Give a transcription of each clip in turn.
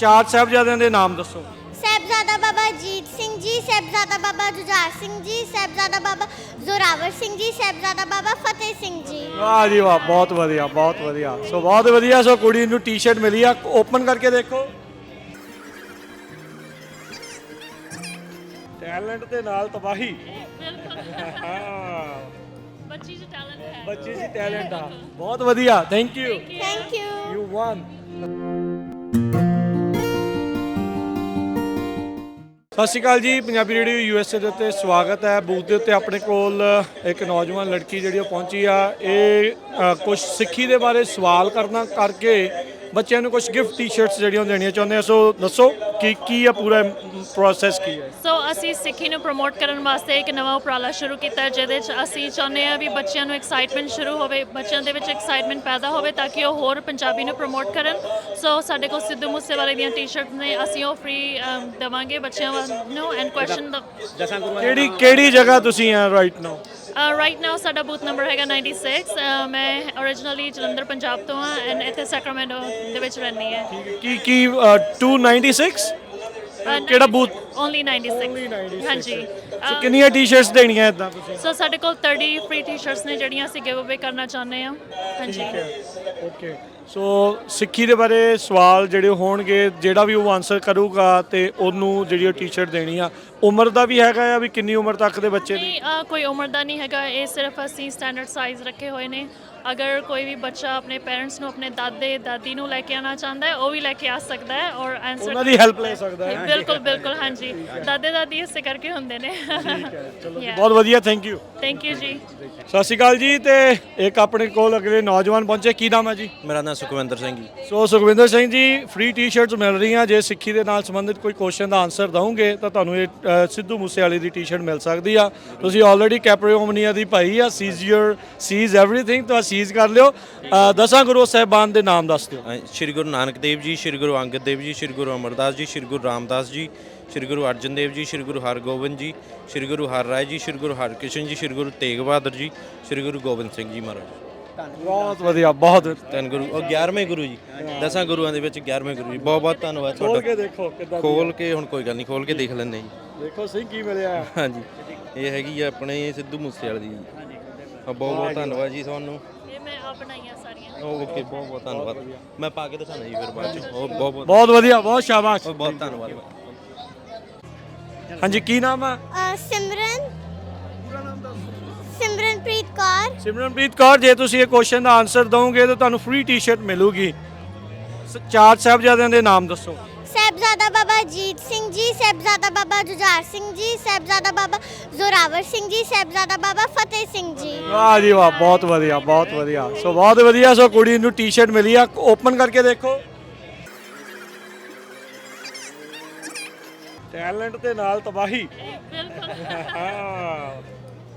ਚਾਰ ਸਾਹਿਬਜ਼ਾਦਿਆਂ ਦੇ ਨਾਮ ਦੱਸੋ। ਸਾਹਿਬਜ਼ਾਦਾ ਬਾਬਾ ਅਜੀਤ ਸਿੰਘ ਜੀ, ਸਾਹਿਬਜ਼ਾਦਾ ਬਾਬਾ ਜੁਝਾਰ ਸਿੰਘ ਜੀ, ਸਾਹਿਬਜ਼ਾਦਾ ਬਾਬਾ ਜ਼ੋਰਾਵਰ ਸਿੰਘ ਜੀ, ਸਾਹਿਬਜ਼ਾਦਾ ਬਾਬਾ ਫਤਿਹ ਸਿੰਘ ਜੀ। ਵਾਹ ਜੀ ਵਾਹ, ਬਹੁਤ ਵਧੀਆ ਬਹੁਤ ਵਧੀਆ। ਸੋ ਬਹੁਤ ਵਧੀਆ। ਸੋ ਕੁੜੀ ਨੂੰ ਟੀ-ਸ਼ਰਟ ਮਿਲੀ ਆ, ਓਪਨ ਕਰਕੇ ਦੇਖੋ। ਟੈਲੈਂਟ ਦੇ ਨਾਲ ਤਬਾਹੀ। ਬੱਚੀ 'ਚ ਟੈਲੈਂਟ ਹੈ, ਬੱਚੇ 'ਚ ਟੈਲੈਂਟ ਆ। ਬਹੁਤ ਵਧੀਆ, thank you. Thank you. You one. ਸਤਿ ਸ਼੍ਰੀ ਅਕਾਲ ਜੀ, ਪੰਜਾਬੀ ਰੇਡੀਓ USA ਦੇ ਉੱਤੇ ਸਵਾਗਤ ਹੈ। ਬੂਥ ਦੇ ਉੱਤੇ ਆਪਣੇ ਕੋਲ ਇੱਕ ਨੌਜਵਾਨ ਲੜਕੀ ਜਿਹੜੀ ਉਹ ਪਹੁੰਚੀ ਆ। ਇਹ ਕੁਝ ਸਿੱਖੀ ਦੇ ਬਾਰੇ ਸਵਾਲ ਕਰਨਾ ਕਰਕੇ ਬੱਚਿਆਂ ਨੂੰ ਕੁਝ ਗਿਫਟ ਟੀ-ਸ਼ਰਟਸ ਜਿਹੜੀਆਂ ਦੇਣੀਆਂ ਚਾਹੁੰਦੇ ਆ। ਸੋ ਦੱਸੋ ਕਿ ਕੀ ਆ ਪੂਰਾ ਪ੍ਰੋਸੈਸ ਕੀ ਹੈ? ਸੋ ਅਸੀਂ ਸਿੱਖੀ ਨੂੰ ਪ੍ਰਮੋਟ ਕਰਨ ਵਾਸਤੇ ਇੱਕ ਨਵਾਂ ਉਪਰਾਲਾ ਸ਼ੁਰੂ ਕੀਤਾ ਜਿਹਦੇ 'ਚ ਅਸੀਂ ਚਾਹੁੰਦੇ ਹਾਂ ਵੀ ਬੱਚਿਆਂ ਨੂੰ ਐਕਸਾਈਟਮੈਂਟ ਸ਼ੁਰੂ ਹੋਵੇ, ਬੱਚਿਆਂ ਦੇ ਵਿੱਚ ਐਕਸਾਈਟਮੈਂਟ ਪੈਦਾ ਹੋਵੇ ਤਾਂ ਕਿ ਉਹ ਹੋਰ ਪੰਜਾਬੀ ਨੂੰ ਪ੍ਰਮੋਟ ਕਰਨ। ਸੋ ਸਾਡੇ ਕੋਲ ਸਿੱਧੂ ਮੂਸੇਵਾਲੇ ਦੀਆਂ ਟੀ-ਸ਼ਰਟ ਨੇ, ਅਸੀਂ ਉਹ ਫ੍ਰੀ ਦੇਵਾਂਗੇ ਬੱਚਿਆਂ ਨੂੰ। ਐਂਡ ਕੁਐਸਚਨ ਕਿਹੜੀ ਜਗ੍ਹਾ ਤੁਸੀਂ ਆ ਰਾਈਟ ਨਾਓ? ਰਾਈਟ ਨਾਓ ਸਾਡਾ ਬੂਥ ਨੰਬਰ ਹੈਗਾ 96। ਮੈਂ ਓਰੀਜਨਲੀ ਜਲੰਧਰ ਪੰਜਾਬ ਤੋਂ ਹਾਂ ਐਂਡ ਇੱਥੇ ਸੈਕਰਾਮੈਂਟੋ ਦੇ ਵਿੱਚ ਰਹਿੰਦੀ ਹੈ। ਕੀ 296 ਕਿਹੜਾ ਬੂਥ? ਓਨਲੀ 96 ਹਾਂਜੀ। ਸੋ ਕਿੰਨੀਆਂ ਟੀ-ਸ਼ਰਟਸ ਦੇਣੀਆਂ ਇਦਾਂ ਤੁਸੀਂ? ਸੋ ਸਾਡੇ ਕੋਲ 30 ਫ੍ਰੀ ਟੀ-ਸ਼ਰਟਸ ਨੇ ਜਿਹੜੀਆਂ ਅਸੀਂ ਗਿਵ ਅਵੇ ਕਰਨਾ ਚਾਹੁੰਦੇ ਹਾਂ। ਹਾਂਜੀ ਓਕੇ। ਸੋ ਸਿੱਖੀ ਦੇ ਬਾਰੇ ਸਵਾਲ ਜਿਹੜੇ ਹੋਣਗੇ, ਜਿਹੜਾ ਵੀ ਉਹ ਆਨਸਰ ਕਰੂਗਾ ਤੇ ਉਹਨੂੰ ਜਿਹੜੀ ਉਹ ਟੀ-ਸ਼ਰਟ ਦੇਣੀ ਆ। ਉਮਰ ਦਾ ਵੀ ਹੈਗਾ ਆ ਵੀ ਕਿੰਨੀ ਉਮਰ ਤੱਕ ਦੇ ਬੱਚੇ ਦੀ? ਨਹੀਂ, ਕੋਈ ਉਮਰ ਦਾ ਨਹੀਂ ਹੈਗਾ, ਇਹ ਸਿਰਫ ਅਸੀਂ ਸਟੈਂਡਰਡ ਸਾਈਜ਼ ਰੱਖੇ ਹੋਏ ਨੇ। ਅਗਰ ਕੋਈ ਵੀ ਬੱਚਾ ਆਪਣੇ ਪੇਰੈਂਟਸ ਨੂੰ, ਆਪਣੇ ਦਾਦੇ ਦਾਦੀ ਨੂੰ ਲੈ ਕੇ ਆਉਣਾ ਚਾਹੁੰਦਾ ਹੈ, ਉਹ ਵੀ ਲੈ ਕੇ ਆ ਸਕਦਾ ਹੈ ਔਰ ਆਨਸਰ ਉਹਨਾਂ ਦੀ ਹੈਲਪ ਲੈ ਸਕਦਾ ਹੈ। ਬਿਲਕੁਲ ਬਿਲਕੁਲ, ਹਾਂਜੀ। ਦਾਦੇ ਦਾਦੀ ਇਸੇ ਕਰਕੇ ਹੁੰਦੇ ਨੇ। ਬਹੁਤ ਵਧੀਆ, ਥੈਂਕ ਯੂ। ਥੈਂਕ ਯੂ ਜੀ। ਸਤਿ ਸ਼੍ਰੀ ਅਕਾਲ ਜੀ। ਤੇ ਇੱਕ ਆਪਣੇ ਕੋਲ ਅਗਲੇ ਨੌਜਵਾਨ ਪਹੁੰਚੇ, ਕੀ ਨਾਮ ਹੈ ਜੀ? ਮੇਰਾ ਨਾਮ ਸੁਖਵਿੰਦਰ ਸਿੰਘ ਜੀ। ਸੋ ਸੁਖਵਿੰਦਰ ਸਿੰਘ ਜੀ, ਫ੍ਰੀ ਟੀ-ਸ਼ਰਟਸ ਮਿਲ ਰਹੀਆਂ। ਜੇ ਸਿੱਖੀ ਦੇ ਨਾਲ ਸੰਬੰਧਿਤ ਕੋਈ ਕੁਐਸਚਨ ਦਾ ਆਨਸਰ ਦਵੋਗੇ ਤਾਂ ਤੁਹਾਨੂੰ ਇਹ ਸਿੱਧੂ ਮੂਸੇਵਾਲੇ ਦੀ ਟੀ-ਸ਼ਰਟ ਮਿਲ ਸਕਦੀ ਆ। ਤੁਸੀਂ ਆਲਰੇਡੀ ਕੈਪਰੀਓਮਨੀਆ ਦੀ ਪਾਈ ਆ, ਸੀਜ਼ ਐਵਰੀਥਿੰਗ, ਤਾਂ ਸੀਜ਼ ਕਰ ਲਿਓ। 10 ਗੁਰੂ ਸਾਹਿਬਾਨ ਦੇ ਨਾਮ ਦੱਸ ਦਿਓ। ਸ਼੍ਰੀ ਗੁਰੂ ਨਾਨਕ ਦੇਵ ਜੀ, ਸ਼੍ਰੀ ਗੁਰੂ ਅੰਗਦ ਦੇਵ ਜੀ, ਸ਼੍ਰੀ ਗੁਰੂ ਅਮਰਦਾਸ ਜੀ, ਸ਼੍ਰੀ ਗੁਰੂ ਰਾਮਦਾਸ ਜੀ, ਸ਼੍ਰੀ ਗੁਰੂ ਅਰਜਨ ਦੇਵ ਜੀ, ਸ਼੍ਰੀ ਗੁਰੂ ਹਰਗੋਬਿੰਦ ਜੀ, ਸ਼੍ਰੀ ਗੁਰੂ ਹਰਰਾਏ ਜੀ, ਸ਼੍ਰੀ ਗੁਰੂ ਹਰਕ੍ਰਿਸ਼ਨ ਜੀ, ਸ਼੍ਰੀ ਗੁਰੂ ਤੇਗ ਬਹਾਦਰ ਜੀ, ਸ਼੍ਰੀ ਗੁਰੂ ਗੋਬਿੰਦ ਸਿੰਘ ਜੀ ਮਹਾਰਾਜ। ਬਹੁਤ ਵਧੀਆ, ਬਹੁਤ। ਤਿੰਨ ਗੁਰੂ, ਉਹ 11ਵੇਂ ਗੁਰੂ ਜੀ, 10 ਗੁਰੂਆਂ ਦੇ ਵਿੱਚ 11ਵੇਂ ਗੁਰੂ ਜੀ। ਬਹੁਤ ਬਹੁਤ ਧੰਨਵਾਦ ਖੋਲ ਤੁਹਾਡਾ। ਕੇ ਦੇਖੋ ਕਿੱਦਾਂ ਖੋਲ ਕੇ ਹੁਣ ਕੋਈ ਗੱਲ ਨਹੀਂ, ਖੋਲ ਕੇ ਦੇਖ ਲੈਂਦੇ ਜੀ। ਦੇਖੋ ਸਿੰਘ ਕੀ ਮਿਲਿਆ। ਹਾਂਜੀ, ਇਹ ਹੈਗੀ ਆ ਆਪਣੇ ਸਿੱਧੂ ਮੂਸੇਵਾਲੇ ਦੀ ਜੀ। ਬਹੁਤ ਬਹੁਤ ਧੰਨਵਾਦ ਜੀ ਤੁਹਾਨੂੰ। ਇਹ ਮੈਂ ਆਪ ਬਣਾਈਆਂ ਸਾਰੀਆਂ। ਓਕੇ, ਬਹੁਤ ਬਹੁਤ ਧੰਨਵਾਦ। ਮੈਂ ਪਾ ਕੇ ਦਿਖਾਣਾ ਜੀ ਫਿਰ ਬਾਅਦ ਚ। ਬਹੁਤ ਬਹੁਤ ਬਹੁਤ ਵਧੀਆ, ਬਹੁਤ ਸ਼ਾਬਾਸ਼। ਬਹੁਤ ਧੰਨਵਾਦ। ਹਾਂਜੀ, ਕੀ ਨਾਮ ਆ? ਸਿਮਰਨਪ੍ਰੀਤ ਕੌਰ। ਸਿਮਰਨਪ੍ਰੀਤ ਕੌਰ, ਜੇ ਤੁਸੀਂ ਇਹ ਕੁਐਸਚਨ ਦਾ ਆਨਸਰ ਦਿਓਗੇ ਤਾਂ ਤੁਹਾਨੂੰ ਫ੍ਰੀ ਟੀ-ਸ਼ਰਟ ਮਿਲੂਗੀ। ਚਾਰ ਸਾਹਿਬਜ਼ਾਦਿਆਂ ਦੇ ਨਾਮ ਦੱਸੋ। ਸਾਹਿਬਜ਼ਾਦਾ ਬਾਬਾ ਅਜੀਤ ਸਿੰਘ ਜੀ, ਸਾਹਿਬਜ਼ਾਦਾ ਬਾਬਾ ਜੁਝਾਰ ਸਿੰਘ ਜੀ, ਸਾਹਿਬਜ਼ਾਦਾ ਬਾਬਾ ਜ਼ੋਰਾਵਰ ਸਿੰਘ ਜੀ, ਸਾਹਿਬਜ਼ਾਦਾ ਬਾਬਾ ਫਤਿਹ ਸਿੰਘ ਜੀ। ਵਾਹ ਜੀ ਵਾਹ, ਬਹੁਤ ਵਧੀਆ ਬਹੁਤ ਵਧੀਆ। ਸੋ ਬਹੁਤ ਵਧੀਆ। ਸੋ ਕੁੜੀ ਨੂੰ ਟੀ-ਸ਼ਰਟ ਮਿਲੀ ਆ, ਓਪਨ ਕਰਕੇ ਦੇਖੋ। ਟੈਲੈਂਟ ਦੇ ਨਾਲ ਤਬਾਹੀ। ਬਿਲਕੁਲ,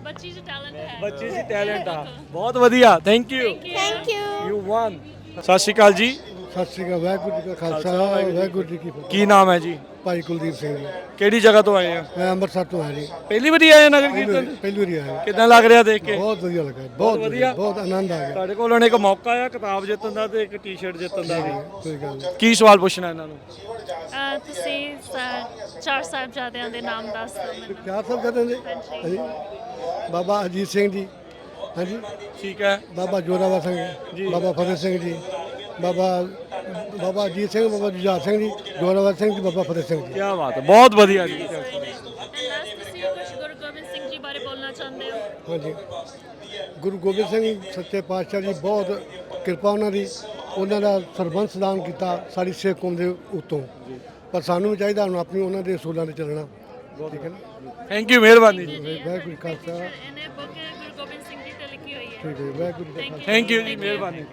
ਬੱਚੀ 'ਚ ਟੈਲੈਂਟ ਹੈ, ਬੱਚੇ 'ਚ ਟੈਲੈਂਟ ਆ। ਬਹੁਤ ਵਧੀਆ, thank you. Thank you. You one. ਸਤਿ ਸ਼੍ਰੀ ਅਕਾਲ ਜੀ। ਸਤਿ ਸ਼੍ਰੀ ਅਕਾਲ। ਵਾਹਿਗੁਰੂ ਜੀ ਕਾ ਖਾਲਸਾ, ਵਾਹਿਗੁਰੂ ਜੀ ਕੀ ਫਤਿਹ। ਕੀ ਨਾਮ ਹੈ ਜੀ? ਭਾਈ ਕੁਲਦੀਪ ਸਿੰਘ ਜੀ। ਕਿਹੜੀ ਜਗ੍ਹਾ ਤੋਂ ਆਏ ਆ? ਮੈਂ ਅੰਮ੍ਰਿਤਸਰ ਤੋਂ ਆਇਆ ਜੀ। ਪਹਿਲੀ ਵਾਰੀ ਆਏ ਆ ਨਗਰ ਕੀਰਤਨ? ਪਹਿਲੀ ਵਾਰੀ ਆਇਆ। ਕਿੱਦਾਂ ਲੱਗ ਰਿਹਾ ਦੇਖ ਕੇ? ਬਹੁਤ ਵਧੀਆ ਲੱਗਾ, ਬਹੁਤ ਵਧੀਆ, ਬਹੁਤ ਆਨੰਦ ਆ ਗਿਆ। ਤੁਹਾਡੇ ਕੋਲ ਹੁਣ ਇੱਕ ਮੌਕਾ ਆ ਕਿਤਾਬ ਜਿੱਤਣ ਦਾ ਤੇ ਇੱਕ ਟੀ-ਸ਼ਰਟ ਜਿੱਤਣ ਦਾ ਵੀ। ਕੋਈ ਗੱਲ ਨਹੀਂ। ਕੀ ਸਵਾਲ ਪੁੱਛਣਾ ਇਹਨਾਂ ਨੂੰ? ਤੁਸੀਂ ਚਾਰ ਸਾਹਿਬਜ਼ਾਦਿਆਂ ਦੇ ਨਾਮ ਦੱਸ ਦਿਓ ਮੈਨੂੰ। ਚਾਰ ਸਾਹਿਬ ਕਹਿੰਦੇ ਨੇ ਹਾਂਜੀ। ਬਾਬਾ ਅਜੀਤ ਸਿੰਘ ਜੀ, ਹਾਂਜੀ। ਠੀਕ ਹੈ। ਬਾਬਾ ਜੋਰਾਵਰ ਸਿੰਘ ਜੀ, ਬਾਬਾ ਫਤਿਹ ਸਿੰਘ ਜੀ, ਬਾਬਾ ਅਜੀਤ ਸਿੰਘ, ਬਾਬਾ ਜੁਝਾਰ ਸਿੰਘ ਜੀ, ਜੋਰਾਵਰ ਸਿੰਘ ਜੀ, ਬਾਬਾ ਫਤਿਹ ਸਿੰਘ ਜੀ। ਕੀ ਬਾਤ ਹੈ, ਬਹੁਤ ਵਧੀਆ ਜੀ। ਤੁਸੀਂ ਕੁਝ ਗੁਰੂ ਗੋਬਿੰਦ ਸਿੰਘ ਜੀ ਬਾਰੇ ਬੋਲਣਾ ਚਾਹੁੰਦੇ ਹੋ? ਹਾਂਜੀ, ਗੁਰੂ ਗੋਬਿੰਦ ਸਿੰਘ ਸੱਚੇ ਪਾਤਸ਼ਾਹ ਜੀ, ਬਹੁਤ ਕਿਰਪਾ ਉਹਨਾਂ ਦੀ। ਉਹਨਾਂ ਦਾ ਸਰਬੰਸ ਦਾਨ ਕੀਤਾ ਸਾਡੀ ਸਿੱਖ ਕੌਮ ਦੇ ਉੱਤੋਂ, ਪਰ ਸਾਨੂੰ ਵੀ ਚਾਹੀਦਾ ਹੁਣ ਆਪਣੀ ਉਹਨਾਂ ਦੇ ਅਸੂਲਾਂ 'ਤੇ ਚੱਲਣਾ। ਠੀਕ ਹੈ ਨਾ। ਥੈਂਕ ਯੂ, ਮਿਹਰਬਾਨੀ ਜੀ। ਵਾਹਿਗੁਰੂ ਜੀ ਕਾ ਖਾਲਸਾ, ਇਹਨੇ ਬੁੱਕ ਗੁਰੂ ਗੋਬਿੰਦ ਸਿੰਘ ਜੀ ਤੇ ਲਿਖੀ ਹੋਈ ਹੈ। ਠੀਕ ਹੈ। ਵਾਹਿਗੁਰੂ ਜੀ ਕਾ ਖਾਲਸਾ। ਥੈਂਕ ਯੂ ਜੀ, ਮਿਹਰਬਾਨੀ।